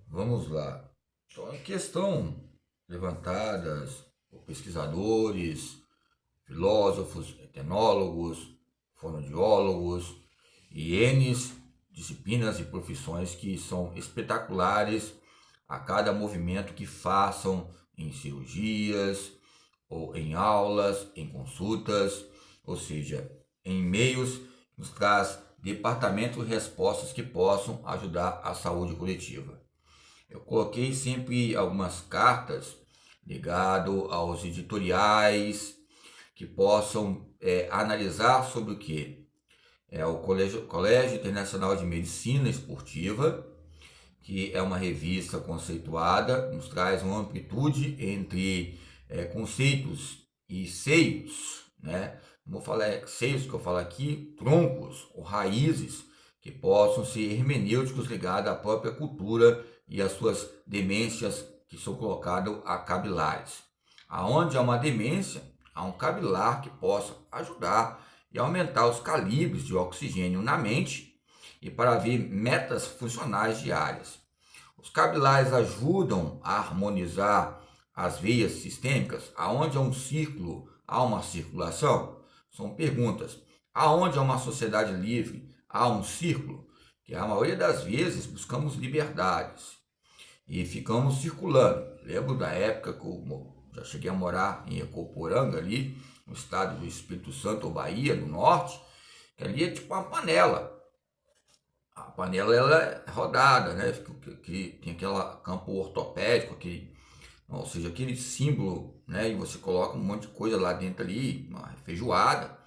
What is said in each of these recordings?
Vamos lá. Então, a questão levantadas por pesquisadores, filósofos, etnólogos, fonoaudiólogos e N disciplinas e profissões que são espetaculares a cada movimento que façam em cirurgias, ou em aulas, em consultas, ou seja, em meios nos traz departamentos e respostas que possam ajudar a saúde coletiva. Eu coloquei sempre algumas cartas ligado aos editoriais que possam analisar sobre o que é o Colégio Internacional de Medicina Esportiva, que é uma revista conceituada, nos traz uma amplitude entre conceitos e seios, né? Não vou falar seios que eu falo aqui, troncos ou raízes que possam ser hermenêuticos ligados à própria cultura e às suas demências que são colocadas a capilares. Aonde há uma demência, há um capilar que possa ajudar e aumentar os calibres de oxigênio na mente e para ver metas funcionais diárias. Os capilares ajudam a harmonizar as veias sistêmicas, aonde há um círculo, há uma circulação. São perguntas. Aonde há uma sociedade livre, há um círculo, que a maioria das vezes buscamos liberdades e ficamos circulando. Lembro da época que eu já cheguei a morar em Ecoporanga, ali no estado do Espírito Santo, ou Bahia, do norte, que ali é tipo uma panela. A panela ela é rodada, né? Que tem aquele campo ortopédico, ou seja, aquele símbolo, né? E você coloca um monte de coisa lá dentro ali, uma feijoada,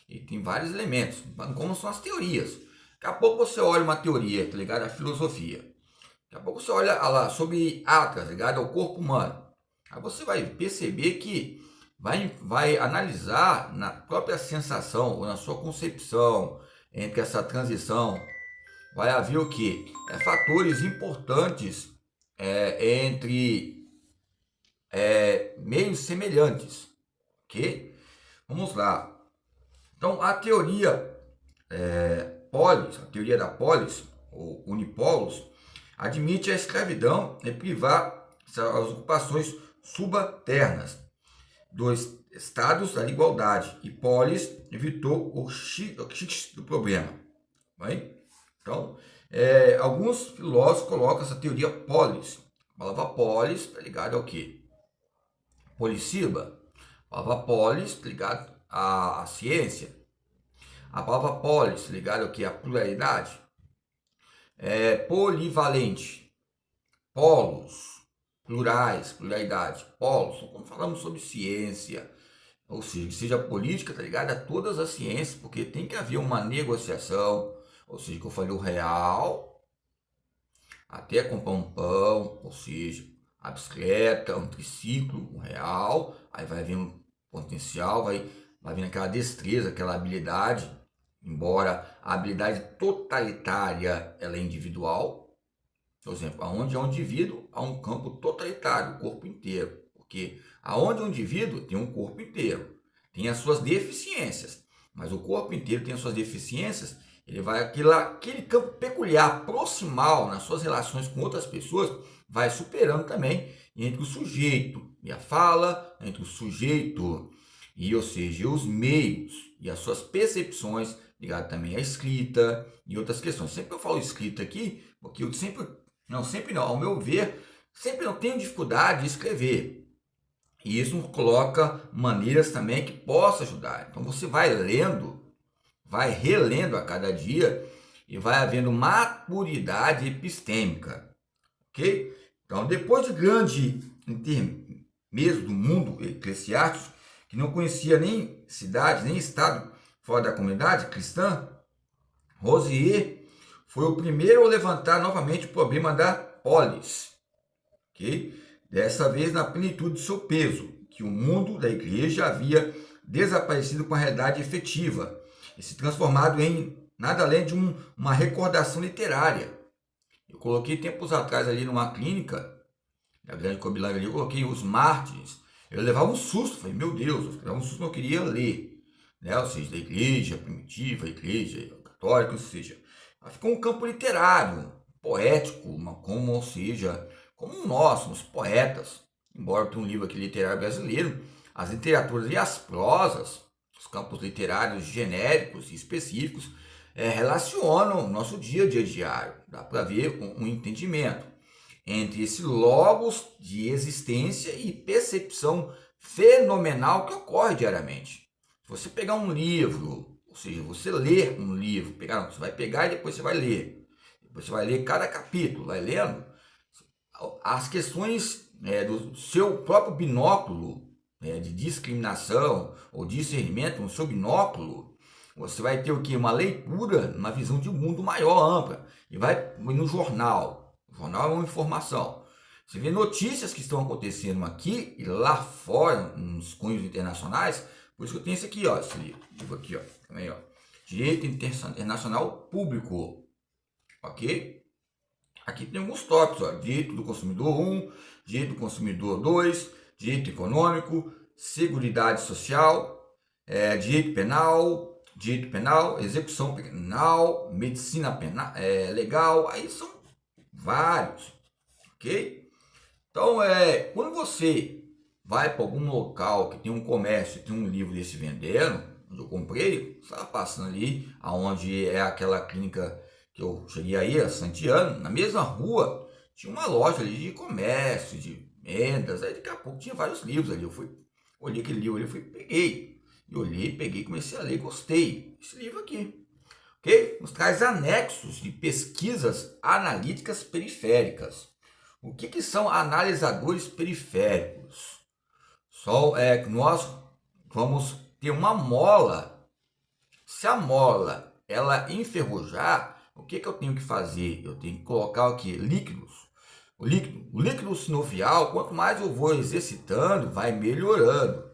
e tem vários elementos, como são as teorias. Daqui a pouco você olha uma teoria tá ligada à filosofia. Daqui a pouco você olha lá sobre Atlas, ligado ao corpo humano. Aí você vai perceber que vai analisar na própria sensação ou na sua concepção entre essa transição. Vai haver o que? Fatores importantes entre meios semelhantes, ok? Vamos lá. Então, a teoria polis, a teoria da polis, ou unipolos, admite a escravidão e privar as ocupações subalternas dos estados da igualdade. E polis evitou o X do problema. Bem? Então, alguns filósofos colocam essa teoria polis. A palavra polis está ligada ao quê? Policiba. A palavra polis está ligada à ciência. A palavra polis ligada ao quê? À pluralidade. Polivalente. Polos. Plurais, pluralidade. Polos. Quando falamos sobre ciência, ou seja, que seja política, está ligada a todas as ciências, porque tem que haver uma negociação. Ou seja, que eu falei o real, até comprar um pão, ou seja, a bicicleta, um triciclo, um real, aí vai vir um potencial, vai vir aquela destreza, aquela habilidade, embora a habilidade totalitária ela é individual. Por exemplo, aonde há um indivíduo, há um campo totalitário, o corpo inteiro. Porque aonde um indivíduo tem um corpo inteiro, tem as suas deficiências, mas o corpo inteiro tem as suas deficiências, ele vai aquele campo peculiar, proximal nas suas relações com outras pessoas, vai superando também entre o sujeito e a fala, entre o sujeito e, ou seja, os meios e as suas percepções, ligado também à escrita e outras questões. Sempre eu falo escrita aqui, porque eu sempre não, ao meu ver, sempre eu tenho dificuldade de escrever. E isso nos coloca maneiras também que possa ajudar. Então você vai lendo, vai relendo a cada dia e vai havendo maturidade epistêmica, ok? Então, depois de grande intermezzo do mundo eclesiástico, que não conhecia nem cidade, nem estado fora da comunidade cristã, Rosier foi o primeiro a levantar novamente o problema da polis, ok? Dessa vez na plenitude do seu peso, que o mundo da igreja havia desaparecido com a realidade efetiva e se transformado em nada além de uma recordação literária. Eu coloquei tempos atrás ali numa clínica, na Grande Cobilândia ali, eu coloquei os mártires. Eu levava um susto, falei, meu Deus, eu levava um susto, eu queria ler, né? Ou seja, da igreja primitiva, a igreja católica, ou seja, ficou um campo literário, poético, ou seja, como nós somos poetas. Embora tenha um livro aqui literário brasileiro, as literaturas e as prosas, os campos literários genéricos e específicos, relacionam o nosso dia a dia diário. Dá para ver um entendimento entre esse logos de existência e percepção fenomenal que ocorre diariamente. Se você pegar um livro, ou seja, você ler um livro, você vai pegar e depois você vai ler. Depois você vai ler cada capítulo, vai lendo. As questões do seu próprio binóculo de discriminação ou discernimento no seu binóculo, você vai ter o que? Uma leitura, uma visão de um mundo maior, ampla. E vai no jornal. O jornal é uma informação. Você vê notícias que estão acontecendo aqui e lá fora, nos cunhos internacionais. Por isso que eu tenho esse aqui, ó, esse livro aqui, ó, também, ó. Direito Internacional Público. Ok? Aqui tem alguns tópicos, ó, direito do consumidor 1, direito do consumidor 2, direito econômico, seguridade social, direito penal, execução penal, medicina penal, legal, aí são vários, ok? Então, quando você vai para algum local que tem um comércio, tem um livro desse vendendo, onde eu comprei, estava passando ali, aonde é aquela clínica que eu cheguei aí, a Santiano, na mesma rua, tinha uma loja ali de comércio, de vendas, aí daqui a pouco tinha vários livros ali, olhei aquele livro ali, peguei, e olhei, peguei, comecei a ler, gostei, esse livro aqui, ok? Nos traz anexos de pesquisas analíticas periféricas. O que são analisadores periféricos? Nós vamos ter uma mola. Se a mola ela enferrujar, o que eu tenho que fazer? Eu tenho que colocar aqui líquidos. O líquido sinovial, quanto mais eu vou exercitando, vai melhorando.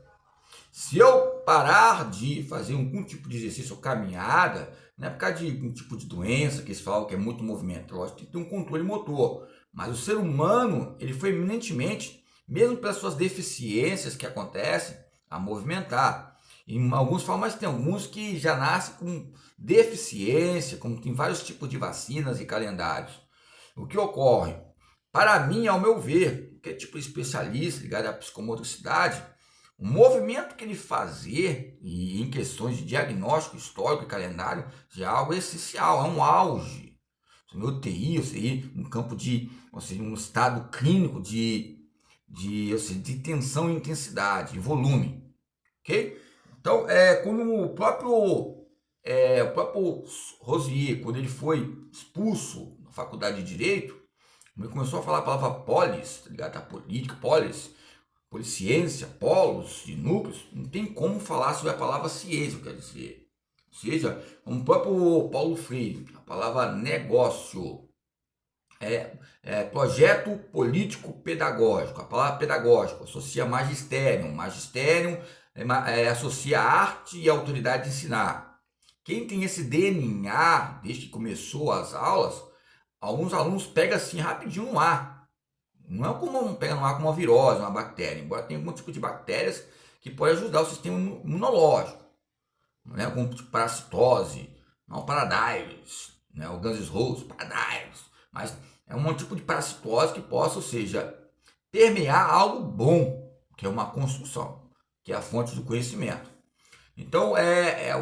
Se eu parar de fazer algum tipo de exercício ou caminhada, não é por causa de um tipo de doença que eles falam que é muito movimento, lógico que tem que ter um controle motor. Mas o ser humano, ele foi eminentemente, mesmo pelas suas deficiências que acontecem, a movimentar. Em alguns falam, mas tem alguns que já nascem com deficiência, como tem vários tipos de vacinas e calendários. O que ocorre? Para mim, ao meu ver, que é tipo de especialista ligado à psicomotricidade, o movimento que ele fazer, e em questões de diagnóstico histórico e calendário, já é algo essencial, é um auge. No UTI, ou seja, um campo de, ou seja, um estado clínico de tensão e intensidade, volume, ok? Então, quando o próprio Rosier, quando ele foi expulso da faculdade de Direito, ele começou a falar a palavra polis, tá ligado? A política, polis, policiência, polos de núcleos, não tem como falar sobre a palavra ciência, quer dizer. Ou seja, como o próprio Paulo Freire, a palavra negócio, projeto político pedagógico, a palavra pedagógico associa magistério associa arte e autoridade de ensinar. Quem tem esse DNA, desde que começou as aulas, alguns alunos pegam assim rapidinho no ar. Não é como pega no ar como uma virose, uma bactéria, embora tenha algum tipo de bactérias que pode ajudar o sistema imunológico, né? Como tipo parasitose, não paradise, né? O Guns N' Roses, paradise, mas é um tipo de parasitose que possa, ou seja, permear algo bom, que é uma construção, que é a fonte do conhecimento. Então,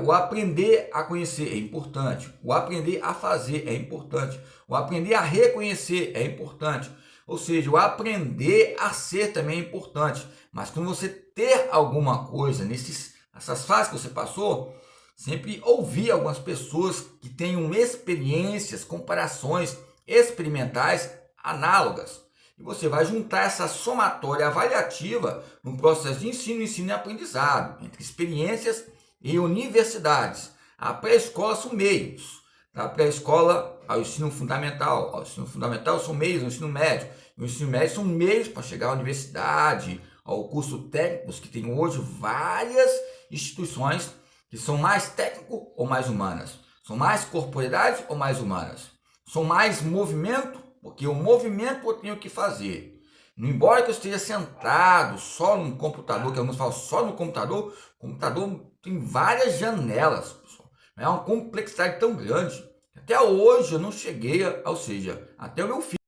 o aprender a conhecer é importante, o aprender a fazer é importante, o aprender a reconhecer é importante, ou seja, o aprender a ser também é importante. Mas quando você ter alguma coisa nessas fases que você passou, sempre ouvir algumas pessoas que tenham experiências, comparações experimentais análogas. E você vai juntar essa somatória avaliativa no processo de ensino e aprendizado, entre experiências e universidades. A pré-escola são meios. Da pré-escola ao ensino fundamental. Ao ensino fundamental são meios, ao ensino médio. O ensino médio são meios para chegar à universidade, ao curso técnicos, que tem hoje várias instituições que são mais técnico ou mais humanas. São mais corporidades ou mais humanas. São mais movimento, porque o movimento eu tenho que fazer. Não embora que eu esteja sentado só no computador, que alguns falam só no computador, o computador tem várias janelas, pessoal. É uma complexidade tão grande Até hoje eu não cheguei, ou seja, até o meu filho